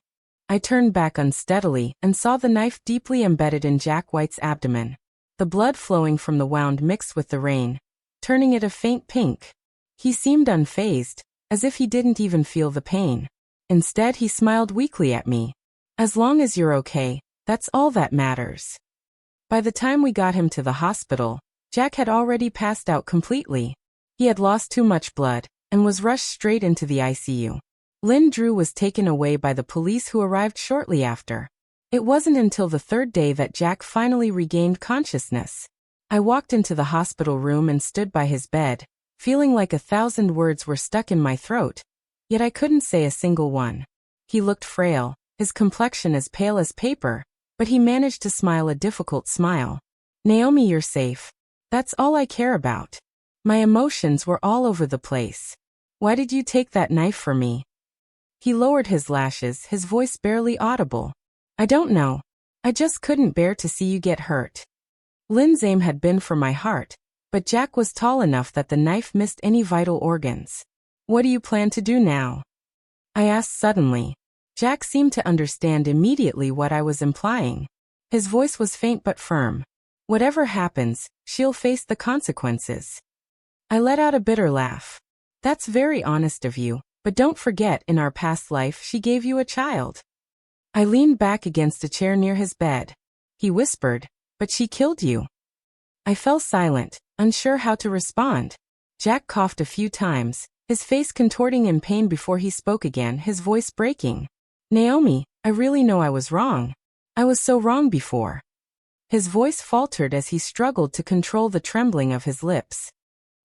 I turned back unsteadily and saw the knife deeply embedded in Jack White's abdomen. The blood flowing from the wound mixed with the rain, turning it a faint pink. He seemed unfazed, as if he didn't even feel the pain. Instead, he smiled weakly at me. "As long as you're okay, that's all that matters." By the time we got him to the hospital, Jack had already passed out completely. He had lost too much blood, and was rushed straight into the ICU. Lynn Drew was taken away by the police, who arrived shortly after. It wasn't until the third day that Jack finally regained consciousness. I walked into the hospital room and stood by his bed, feeling like 1,000 words were stuck in my throat, yet I couldn't say a single one. He looked frail, his complexion as pale as paper, but he managed to smile a difficult smile. "Naomi, you're safe. That's all I care about." My emotions were all over the place. "Why did you take that knife for me?" He lowered his lashes, his voice barely audible. I don't know. I just couldn't bear to see you get hurt. Lynn's aim had been for my heart, but Jack was tall enough that the knife missed any vital organs. What do you plan to do now? I asked suddenly. Jack seemed to understand immediately what I was implying. His voice was faint but firm. Whatever happens, she'll face the consequences. I let out a bitter laugh. That's very honest of you, but don't forget in our past life she gave you a child. I leaned back against a chair near his bed. He whispered, but she killed you. I fell silent, unsure how to respond. Jack coughed a few times, his face contorting in pain before he spoke again, his voice breaking. Naomi, I really know I was wrong. I was so wrong before. His voice faltered as he struggled to control the trembling of his lips.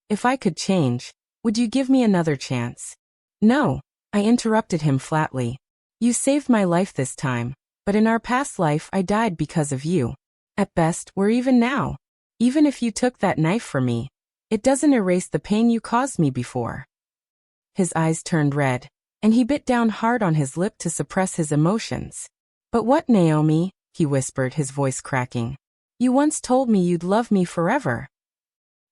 If I could change, would you give me another chance? No, I interrupted him flatly. You saved my life this time, but in our past life I died because of you. At best, we're even now. Even if you took that knife from me, it doesn't erase the pain you caused me before. His eyes turned red, and he bit down hard on his lip to suppress his emotions. But what, Naomi? He whispered, his voice cracking. You once told me you'd love me forever.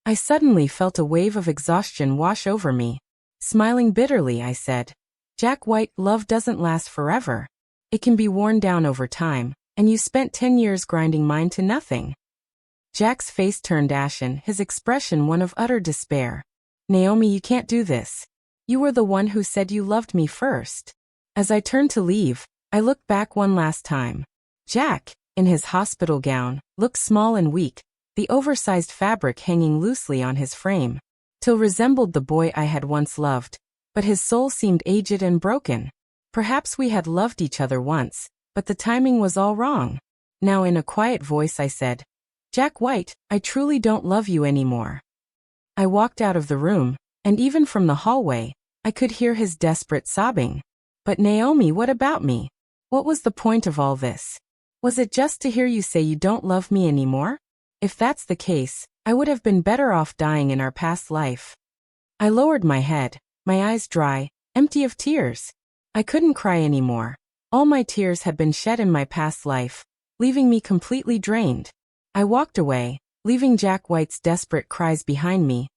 I suddenly felt a wave of exhaustion wash over me. Smiling bitterly, I said, Jack White, love doesn't last forever. It can be worn down over time, and you spent 10 years grinding mine to nothing. Jack's face turned ashen, his expression one of utter despair. Naomi, you can't do this. You were the one who said you loved me first. As I turned to leave, I looked back one last time. Jack, in his hospital gown, looked small and weak, the oversized fabric hanging loosely on his frame, till resembled the boy I had once loved, but his soul seemed aged and broken. Perhaps we had loved each other once, but the timing was all wrong. Now in a quiet voice I said, Jack White, I truly don't love you anymore. I walked out of the room, and even from the hallway, I could hear his desperate sobbing. But Naomi, what about me? What was the point of all this? Was it just to hear you say you don't love me anymore? If that's the case, I would have been better off dying in our past life. I lowered my head, my eyes dry, empty of tears. I couldn't cry anymore. All my tears had been shed in my past life, leaving me completely drained. I walked away, leaving Jack White's desperate cries behind me,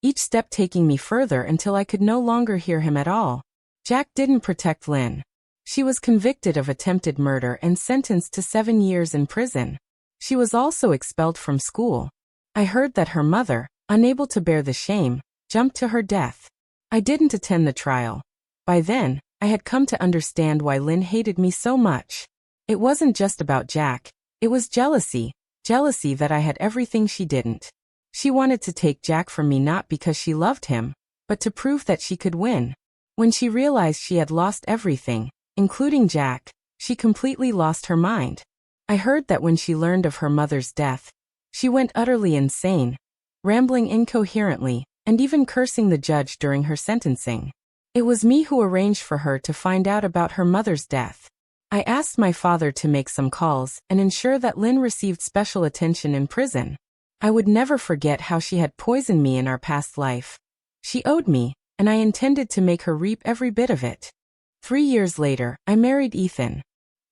each step taking me further until I could no longer hear him at all. Jack didn't protect Lynn. She was convicted of attempted murder and sentenced to 7 years in prison. She was also expelled from school. I heard that her mother, unable to bear the shame, jumped to her death. I didn't attend the trial. By then, I had come to understand why Lynn hated me so much. It wasn't just about Jack. It was jealousy. Jealousy that I had everything she didn't. She wanted to take Jack from me not because she loved him, but to prove that she could win. When she realized she had lost everything, including Jack, she completely lost her mind. I heard that when she learned of her mother's death, she went utterly insane, rambling incoherently, and even cursing the judge during her sentencing. It was me who arranged for her to find out about her mother's death. I asked my father to make some calls and ensure that Lynn received special attention in prison. I would never forget how she had poisoned me in our past life. She owed me, and I intended to make her reap every bit of it. 3 years later, I married Ethan.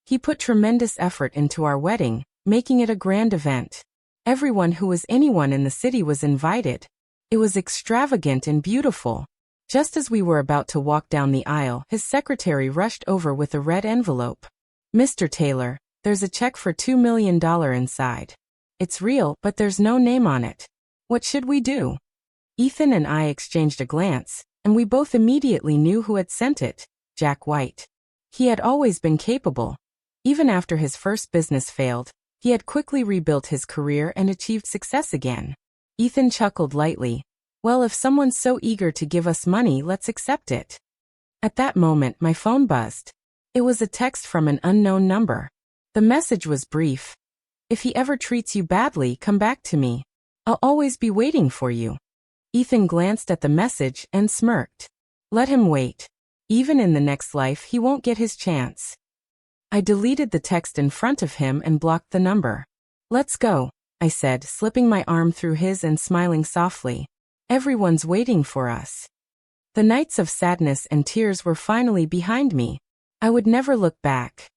He put tremendous effort into our wedding, making it a grand event. Everyone who was anyone in the city was invited. It was extravagant and beautiful. Just as we were about to walk down the aisle, his secretary rushed over with a red envelope. Mr. Taylor, there's a check for $2 million inside. It's real, but there's no name on it. What should we do? Ethan and I exchanged a glance, and we both immediately knew who had sent it, Jack White. He had always been capable. Even after his first business failed, he had quickly rebuilt his career and achieved success again. Ethan chuckled lightly. Well, if someone's so eager to give us money, let's accept it. At that moment, my phone buzzed. It was a text from an unknown number. The message was brief. If he ever treats you badly, come back to me. I'll always be waiting for you. Ethan glanced at the message and smirked. Let him wait. Even in the next life, he won't get his chance. I deleted the text in front of him and blocked the number. Let's go, I said, slipping my arm through his and smiling softly. Everyone's waiting for us. The nights of sadness and tears were finally behind me. I would never look back.